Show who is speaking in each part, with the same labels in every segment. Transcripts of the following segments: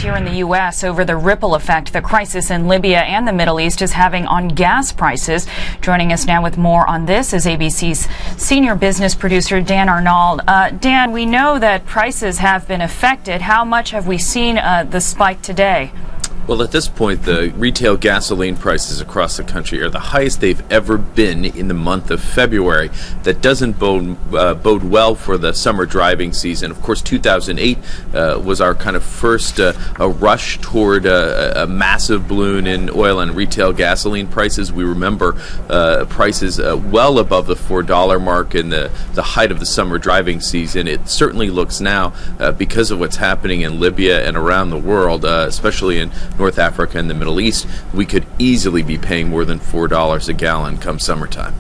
Speaker 1: here in the U.S. over the ripple effect the crisis in Libya and the Middle East is having on gas prices. Joining us now with more on this is ABC's senior business producer, Dan Arnauld. Dan, we know that prices have been affected. How much have we seen the spike today?
Speaker 2: Well, at this point, the retail gasoline prices across the country are the highest they've ever been in the month of February. That doesn't bode well for the summer driving season. Of course, 2008 was our kind of first a rush toward a massive balloon in oil and retail gasoline prices. We remember prices well above the $4 mark in the height of the summer driving season. It certainly looks now, because of what's happening in Libya and around the world, especially in North Africa and the Middle East, we could easily be paying more than $4 a gallon come summertime.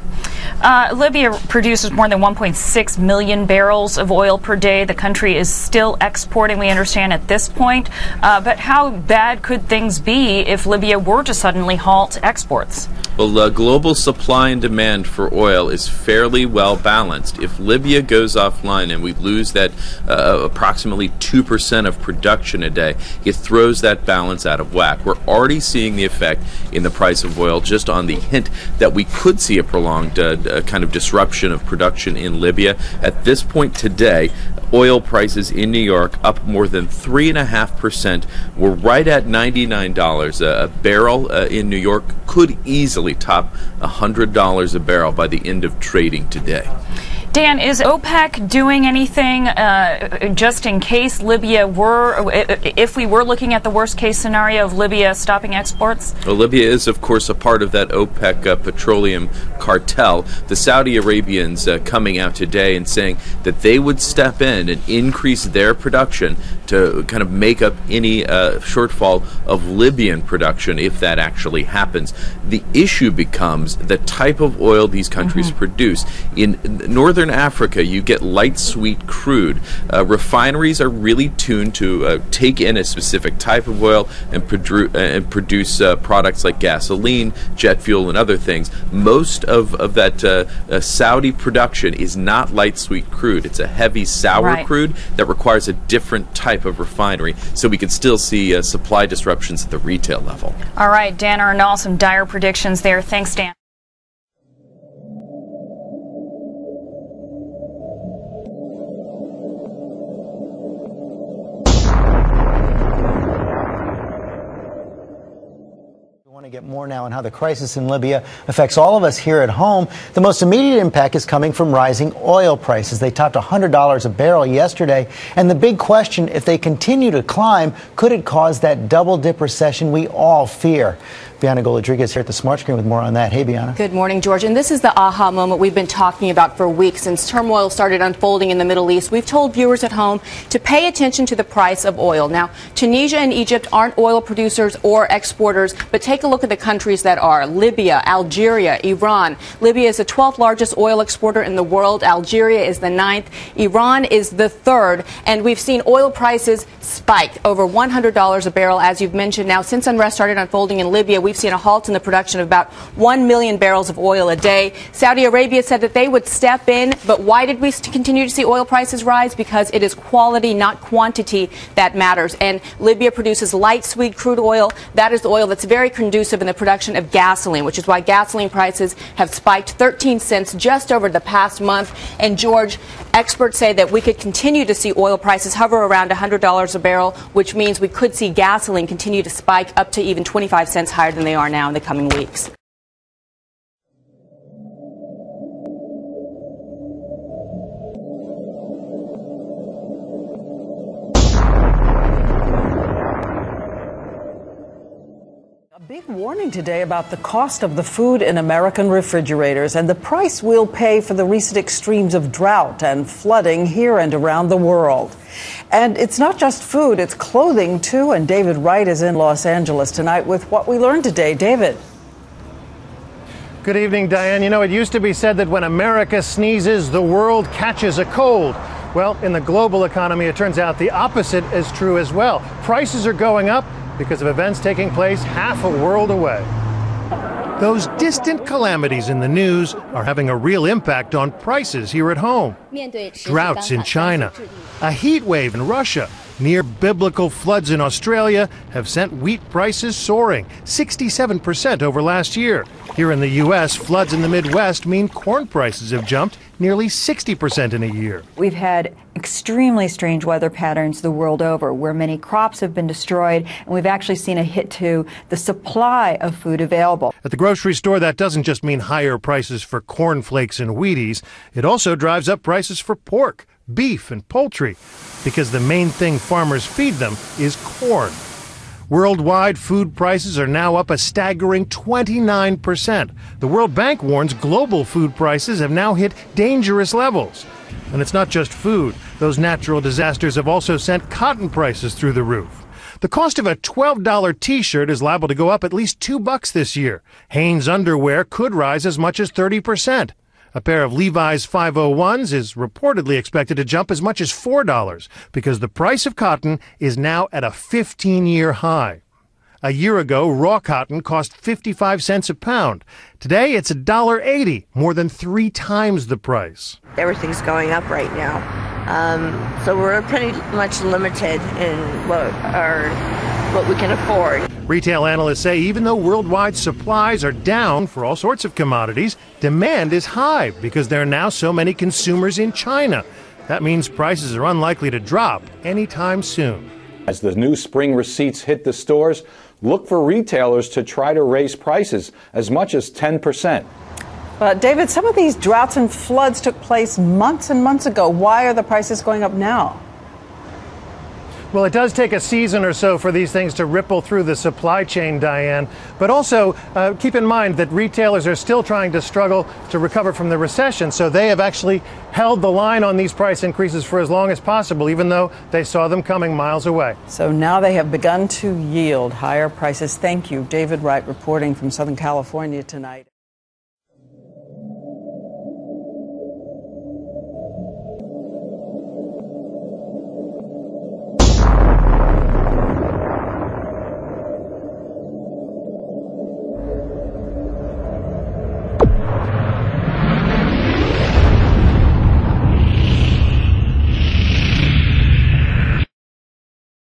Speaker 1: Libya produces more than 1.6 million barrels of oil per day. The country is still exporting, we understand, at this point. But how bad could things be if Libya were to suddenly halt exports?
Speaker 2: Well, global supply and demand for oil is fairly well balanced. If Libya goes offline and we lose that approximately 2% of production a day, it throws that balance out of whack. We're already seeing the effect in the price of oil just on the hint that we could see a prolonged kind of disruption of production in Libya. At this point today, oil prices in New York up more than 3.5%. We're right at $99 a barrel in New York. Could easily top $100 a barrel by the end of trading today.
Speaker 1: Dan, is OPEC doing anything just in case Libya were, if we were looking at the worst case scenario of Libya stopping exports?
Speaker 2: Well, Libya is, of course, a part of that OPEC petroleum cartel. The Saudi Arabians coming out today and saying that they would step in and increase their production to kind of make up any shortfall of Libyan production if that actually happens. The issue becomes the type of oil these countries produce. In northern Africa, you get light sweet crude. Refineries are really tuned to take in a specific type of oil and produce products like gasoline, jet fuel, and other things. Most of that Saudi production is not light sweet crude. It's a heavy sour crude that requires a different type of refinery. So we can still see supply disruptions at the retail level.
Speaker 1: All right, Dan Arnauld, some dire predictions there. Thanks, Dan.
Speaker 3: To get more now on how the crisis in Libya affects all of us here at home. The most immediate impact is coming from rising oil prices. They topped $100 a barrel yesterday. And the big question, if they continue to climb, could it cause that double dip recession we all fear? Bianna Rodriguez here at the Smart Screen with more on that. Hey, Bianna.
Speaker 4: Good morning, George. And this is the aha moment we've been talking about for weeks. Since turmoil started unfolding in the Middle East, we've told viewers at home to pay attention to the price of oil. Now, Tunisia and Egypt aren't oil producers or exporters, but take a look at the countries that are. Libya, Algeria, Iran. Libya is the 12th largest oil exporter in the world. Algeria is the 9th. Iran is the 3rd. And we've seen oil prices spike over $100 a barrel, as you've mentioned. Now, since unrest started unfolding in Libya, we've seen a halt in the production of about 1 million barrels of oil a day. Saudi Arabia said that they would step in, but why did we continue to see oil prices rise? Because it is quality, not quantity, that matters. And Libya produces light sweet crude oil. That is the oil that's very conducive in the production of gasoline, which is why gasoline prices have spiked 13 cents just over the past month. And George, experts say that we could continue to see oil prices hover around $100 a barrel, which means we could see gasoline continue to spike up to even 25 cents higher than they are now in the coming weeks.
Speaker 5: Big warning today about the cost of the food in American refrigerators and the price we'll pay for the recent extremes of drought and flooding here and around the world. And it's not just food, it's clothing too. And David Wright is in Los Angeles tonight with what we learned today. David.
Speaker 6: Good evening, Diane. You know, it used to be said that when America sneezes, the world catches a cold. Well, in the global economy, it turns out the opposite is true as well. Prices are going up because of events taking place half a world away. Those distant calamities in the news are having a real impact on prices here at home. Droughts in China, a heat wave in Russia, Near biblical floods in Australia have sent wheat prices soaring 67% over last year. Here in the U.S., floods in the Midwest mean corn prices have jumped nearly 60% in a year.
Speaker 7: We've had extremely strange weather patterns the world over, where many crops have been destroyed, and we've actually seen a hit to the supply of food available.
Speaker 6: At the grocery store, that doesn't just mean higher prices for cornflakes and Wheaties. It also drives up prices for pork, beef, and poultry, because the main thing farmers feed them is corn. Worldwide, food prices are now up a staggering 29%. The World Bank warns global food prices have now hit dangerous levels. And it's not just food. Those natural disasters have also sent cotton prices through the roof. The cost of a $12 T-shirt is liable to go up at least $2 this year. Hanes underwear could rise as much as 30%. A pair of Levi's 501s is reportedly expected to jump as much as $4 because the price of cotton is now at a 15-year high. A year ago, raw cotton cost 55 cents a pound. Today, it's $1.80, more than 3 times the price.
Speaker 8: Everything's going up right now. So we're pretty much limited in what we can afford.
Speaker 6: Retail analysts say even though worldwide supplies are down for all sorts of commodities, demand is high because there are now so many consumers in China. That means prices are unlikely to drop anytime soon.
Speaker 9: As the new spring receipts hit the stores, look for retailers to try to raise prices as much as 10%.
Speaker 5: But David, some of these droughts and floods took place months and months ago. Why are the prices going up now?
Speaker 6: Well, it does take a season or so for these things to ripple through the supply chain, Diane. But also keep in mind that retailers are still trying to struggle to recover from the recession. So they have actually held the line on these price increases for as long as possible, even though they saw them coming miles away.
Speaker 5: So now they have begun to yield higher prices. Thank you. David Wright reporting from Southern California tonight.